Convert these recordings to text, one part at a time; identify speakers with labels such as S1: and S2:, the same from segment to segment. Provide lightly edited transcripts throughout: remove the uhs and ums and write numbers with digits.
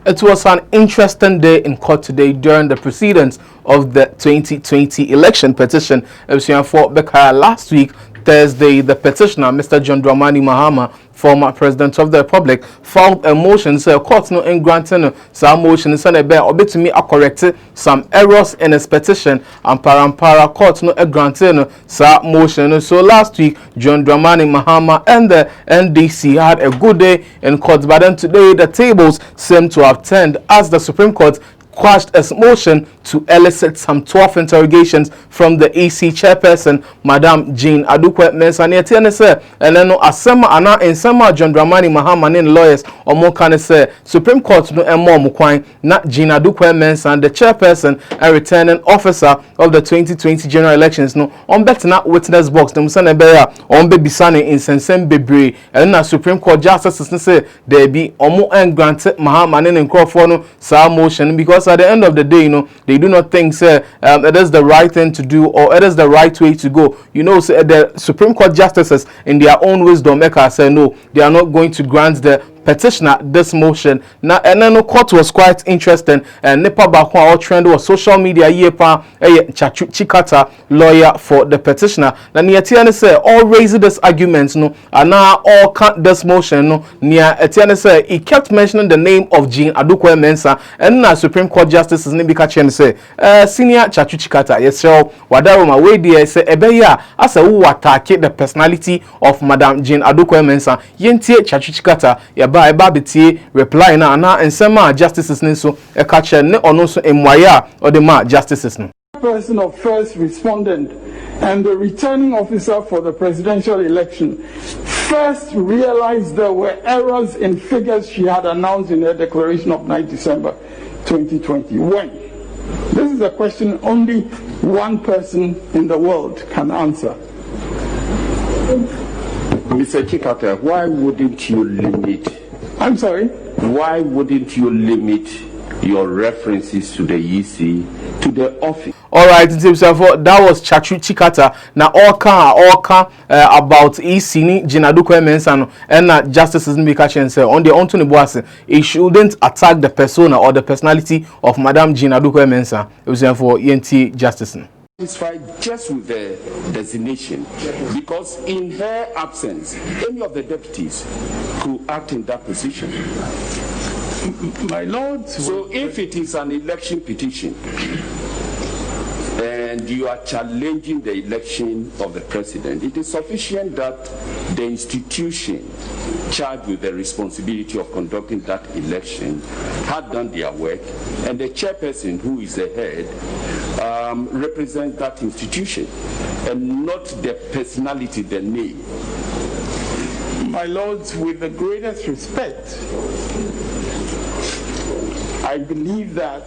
S1: It was an interesting day in court today during the proceedings of the 2020 election petition. For last week, Thursday, the petitioner, Mr. John Mahama, former president of the Republic, filed a motion so court no in granting some motion and a bit to me correct some errors in his petition and parampara court no granting some motion. So last week, John Dramani Mahama and the NDC had a good day in court, but then today the tables seem to have turned as the Supreme Court quashed a motion to elicit some 12 interrogations from the EC chairperson, Mad Jean Mensah. And then asema ana insema John Dramani Mahama and lawyers or more can say Supreme Court no more mukwan not Jean Mensah, the chairperson and returning officer of the 2020 general elections no on better not witness box them sane beya on baby sane in sensem bebre and na Supreme Court justices say there be omo and granted Mahama and Crawford no sa motion because at the end of the day, they do not think it is the right thing to do or it is the right way to go. The Supreme Court justices, in their own wisdom, say no, they are not going to grant the petitioner this motion. Now, and then the court was quite interesting. And Nipa Bakwa trend was social media yepa Tsatsu Tsikata, lawyer for the petitioner. Now, Etienne say all raised this argument, and now all can't this motion. Near Etienne say he kept mentioning the name of Jean Mensah, and now Supreme Court justices Nibika Chen say senior Tsatsu Tsikata. Yes, so Wadaroma way there say ebeya as a who attack the personality of Madam Jean Mensah. Yentie Tsatsu Tsikata by Babiti reply na and sema justices so a catcher ne ono so emwaya or the ma justices no
S2: person of first respondent and the returning officer for the presidential election first realized there were errors in figures she had announced in her declaration of 9 December 2020. When? This is a question only one person in the world can answer.
S3: Mr. Tsikata, why wouldn't you limit?
S2: I'm sorry?
S3: Why wouldn't you limit your references to the EC to the office?
S1: All right, that was Tsatsu Tsikata. Now, all can about EC ni Jean Mensah and justices Nbikachi say on the Anthony Boase, it shouldn't attack the persona or the personality of Madam Jean Mensah. It was for ENT justice.
S3: Satisfied just with the designation because in her absence any of the deputies could act in that position.
S2: My lord,
S3: so if it is an election petition and you are challenging the election of the president, it is sufficient that the institution charged with the responsibility of conducting that election had done their work and the chairperson, who is the head, represent that institution and not the personality, the name.
S2: My lords, with the greatest respect, I believe that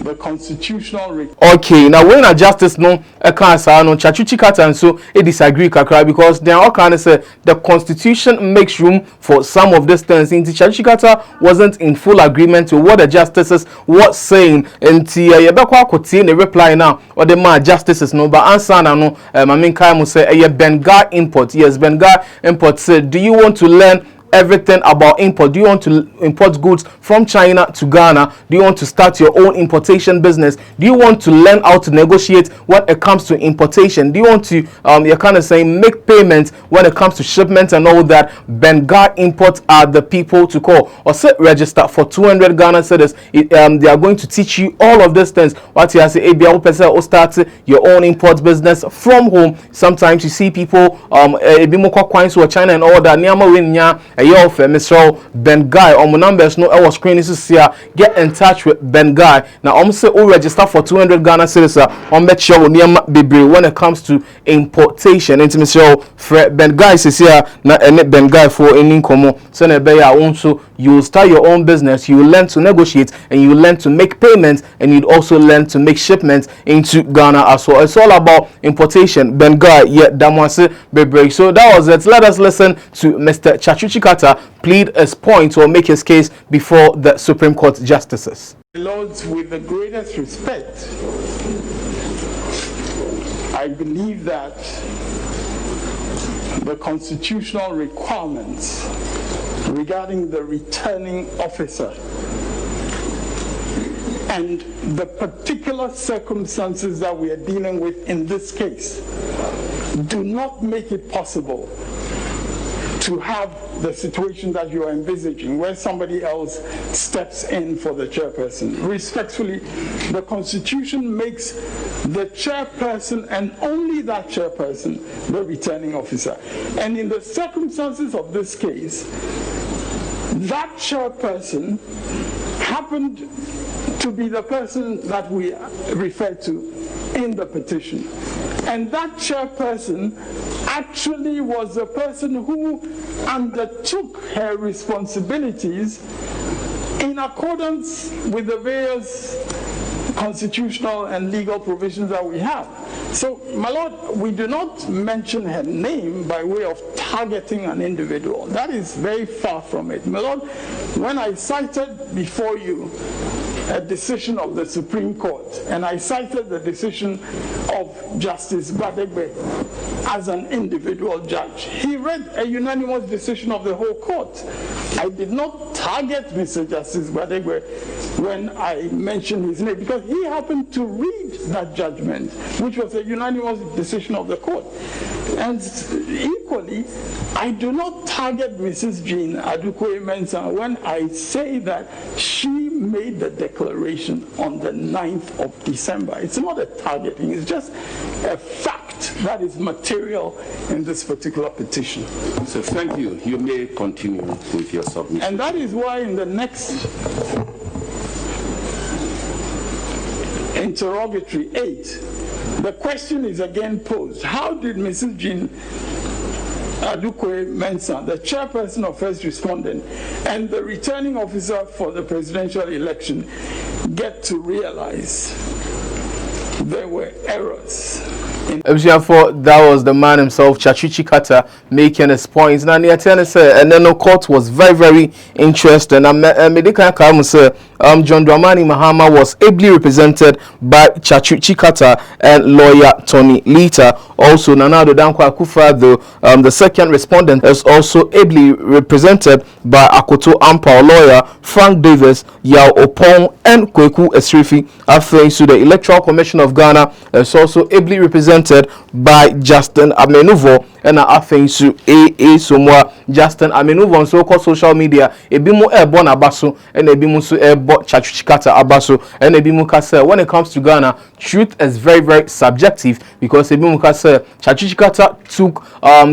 S2: the constitutional
S1: okay, now when a justice no a cancer no Tsatsu Tsikata and so it disagree kakra because they all kind of say the constitution makes room for some of these things. In Tsatsu Tsikata wasn't in full agreement with what the justices was saying. And yebekwa koti ne reply now or the man justices no but answer na no mamin kai mo say Benga import. Yes, Benga import said, do you want to learn everything about import? Do you want to import goods from China to Ghana? Do you want to start your own importation business? Do you want to learn how to negotiate when it comes to importation? Do you want to you're kind of saying make payments when it comes to shipments and all that? Benga Imports are the people to call or say register for 200 Ghana cedis. They are going to teach you all of these things. What you say or start your own import business from home. Sometimes you see people China and all that Mr. Ben Guy on my numbers no our screen is here. Get in touch with Ben Guy. Now say register for 200 Ghana cedis on bet show when it comes to importation. Into Mr. Ben Guy is here na Ben Guy for any income. So also you will start your own business, you will learn to negotiate and you will learn to make payments and you'd also learn to make shipments into Ghana as well. It's all about importation. Ben Guy, Bebre. So that was it. Let us listen to Mr. Tsatsu Tsikata plead his point or make his case before the Supreme Court justices.
S2: Lords, with the greatest respect, I believe that the constitutional requirements regarding the returning officer and the particular circumstances that we are dealing with in this case do not make it possible to have the situation that you are envisaging, where somebody else steps in for the chairperson. Respectfully, the Constitution makes the chairperson and only that chairperson the returning officer. And in the circumstances of this case, that chairperson happened to be the person that we refer to in the petition. And that chairperson actually was the person who undertook her responsibilities in accordance with the various constitutional and legal provisions that we have. So, my Lord, we do not mention her name by way of targeting an individual. That is very far from it. My Lord, when I cited before you a decision of the Supreme Court, and I cited the decision of Justice Badegbe as an individual judge, he read a unanimous decision of the whole court. I did not target Mr. Justice Badegbe when I mentioned his name, because he happened to read that judgment, which was a unanimous decision of the court. And equally, I do not target Mrs. Jean Mensah when I say that she made the declaration on the 9th of December. It's not a targeting, it's just a fact that is material in this particular petition.
S3: So thank you. You may continue with your submission.
S2: And that is why in the next interrogatory 8, the question is again posed: how did Mrs. Jean Mensah, the chairperson of First Respondent and the returning officer for the presidential election, get to realize there were errors?
S1: That was the man himself, Tsatsu Tsikata, making his points. Now, and then the court was very, very interesting. John Dramani Mahama was ably represented by Tsatsu Tsikata and lawyer Tony Lita. Also, Nanado Dankwa Kufa, the second respondent, is also ably represented by Akoto Ampa lawyer Frank Davis, Yao Opong, and Kweku Esrifi. After the Electoral Commission of Ghana is also ably represented by Justin Amenuvo, and Afensu AA Somwa. Justin Amenuvo on so-called social media, Ebimu Ebon Abaso, and Ebimu Ebo Tsatsu Tsikata Abaso, and Ebimu Kase. When it comes to Ghana, truth is very, very subjective, because Ebimu Kase, Tsatsu Tsikata took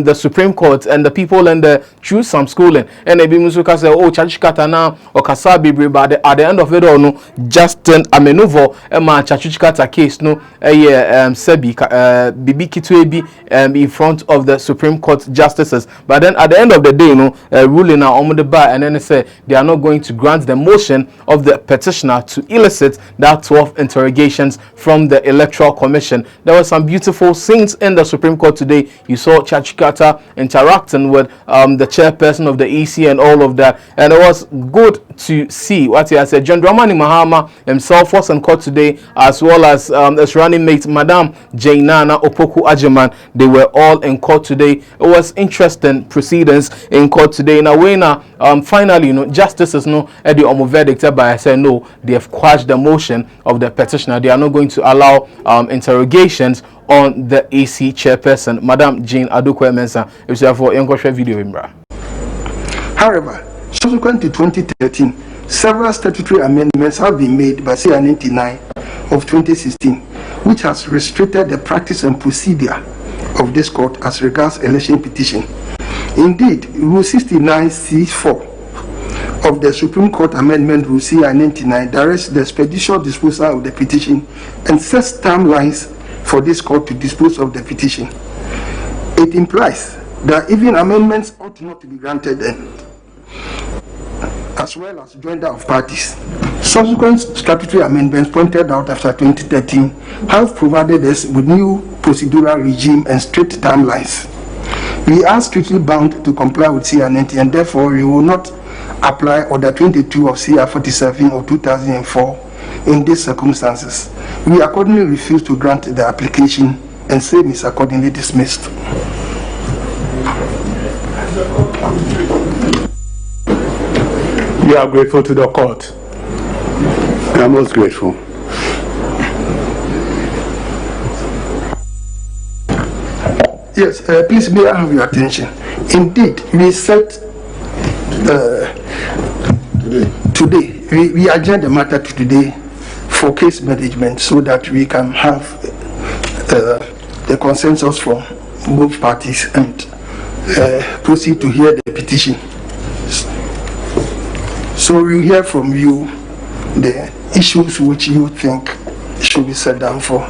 S1: the Supreme Court and the people and the choose some schooling, and Ebimu Kase, oh, Tsatsu Tsikata now, or Kasabi, but at the end of it all, no, Justin Amenuvo, and my Tsatsu Tsikata case, no, Sebi, Bibi Kitwebi, in front of the Supreme Court justices. But then at the end of the day, ruling now on the bar, and then they say they are not going to grant the motion of the petitioner to elicit that 12 interrogations from the Electoral Commission. There were some beautiful scenes in the Supreme Court today. You saw Tsatsu Tsikata interacting with the chairperson of the EC and all of that, and it was good to see what he has said. John Dramani Mahama himself was in court today, as well as his running mate, Mad Jean Mensah. They were all in court today. It was interesting proceedings in court today. In a way now, finally, justices at the verdict, but I said no, they have quashed the motion of the petitioner. They are not going to allow interrogations on the AC chairperson, Mad Jean Mensah. It's therefore a video.
S4: However, subsequent to 2013, several statutory amendments have been made by CR 99 of 2016, which has restricted the practice and procedure of this court as regards election petition. Indeed, Rule 69C4 of the Supreme Court Amendment Rule CR 99 directs the expeditious disposal of the petition and sets timelines for this court to dispose of the petition. It implies that even amendments ought not to be granted then, as well as joinder of parties. Subsequent statutory amendments pointed out after 2013 have provided us with new procedural regime and strict timelines. We are strictly bound to comply with CR 90, and therefore we will not apply Order 22 of CR 47 of 2004 in these circumstances. We accordingly refuse to grant the application, and same is accordingly dismissed.
S5: You are grateful to the court.
S6: I am most grateful.
S4: Yes, please may I have your attention. Indeed, we set today, we adjourn the matter to today for case management so that we can have the consensus from both parties and proceed to hear the petition. So we hear from you the issues which you think should be set down for.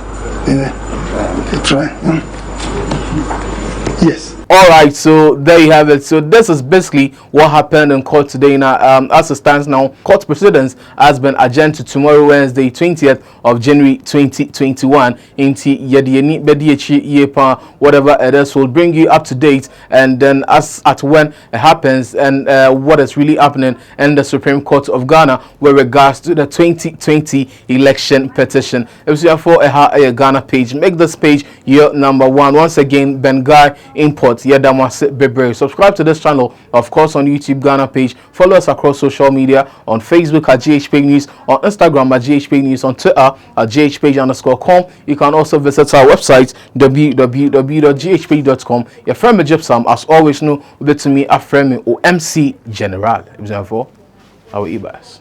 S4: Yes.
S1: All right, so there you have it. So this is basically what happened in court today. Now, as it stands now, court proceedings has been adjourned to tomorrow, Wednesday, 20th of January, 2021. Whatever it is, will bring you up to date, and then as at when it happens and what is really happening in the Supreme Court of Ghana with regards to the 2020 election petition. If you are for a Ghana page, make this page your number one. Once again, Bengai Import. Subscribe to this channel, of course, on YouTube Ghana page. Follow us across social media on Facebook at GhPage News, on Instagram at GhPage News, on Twitter at GhPage_com. You can also visit our website www.ghpage.com. Your friend Gypsum, as always, know to me a friend or MC General. How are you guys?